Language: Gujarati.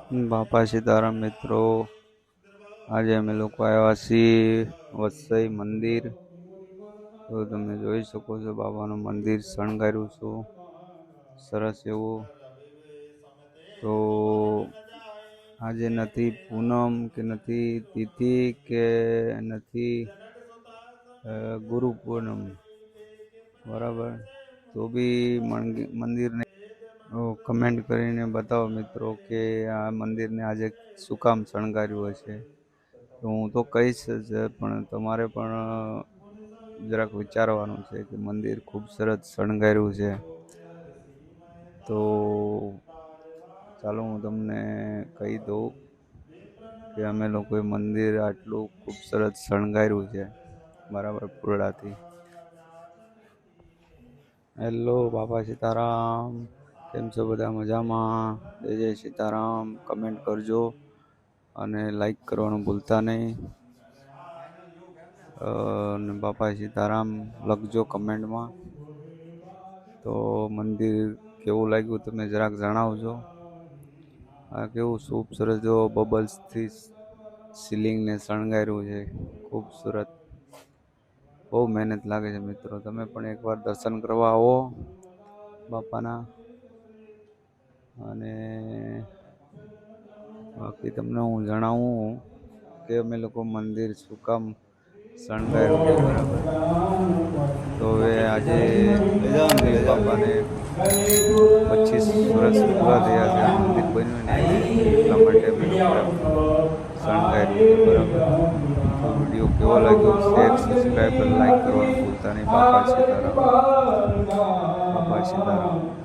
બાપા સીતારામ મિત્રો, આજે અમે લોકો આવ્યા છીએ વત્સઈ મંદિર. તો તમે જોઈ શકો છો બાબાનું મંદિર શણગાર્યું છું સરસ એવું. તો આજે નથી પૂનમ કે નથી તિથિ કે નથી ગુરુ પૂનમ, બરાબર. તો બી મંદિરને કમેન્ટ કરીને બતાવો મિત્રો કે આ મંદિરને આજે શું કામ શણગાર્યું હશે. તો હું તો કહીશ જ, પણ તમારે પણ જરાક વિચારવાનું છે કે મંદિર ખૂબ સરસ શણગાર્યું છે. તો ચાલો હું તમને કહી દઉં કે અમે લોકોએ મંદિર આટલું ખૂબ સરસ શણગાર્યું છે, બરાબર, ફૂલડાથી. હેલો બાપા સીતારામ, કેમ છો બધા? મજામાં? જય જય સીતારામ. કમેન્ટ કરજો અને લાઈક કરવાનું ભૂલતા નહીં. અને બાપા સીતારામ લખજો કમેન્ટમાં. તો મંદિર કેવું લાગ્યું તમે જરાક જણાવજો. આ કેવું ખૂબ સરસ જો બબલ્સથી સીલિંગને શણગાર્યું છે, ખૂબસૂરત. બહુ મહેનત લાગે છે મિત્રો. તમે પણ એકવાર દર્શન કરવા આવો બાપાના. અને બાકી તમને હું જણાવું કે અમે લોકો મંદિર શું કામ શણગાર્યું છે, બરાબર. તો હવે આજે બાપાને 25 વર્ષ પૂરા થયા છે આ મંદિર બન્યું ને એટલે એટલા માટે અમે લોકોએ શણગાર્યું છે, બરાબર. તો વિડીયો કેવો લાગ્યો, શેર, સબસ્ક્રાઈબ અને લાઈક કરવાનું ભૂલતા નહીં. બાપા સીતારામ, બાપા સીતારામ.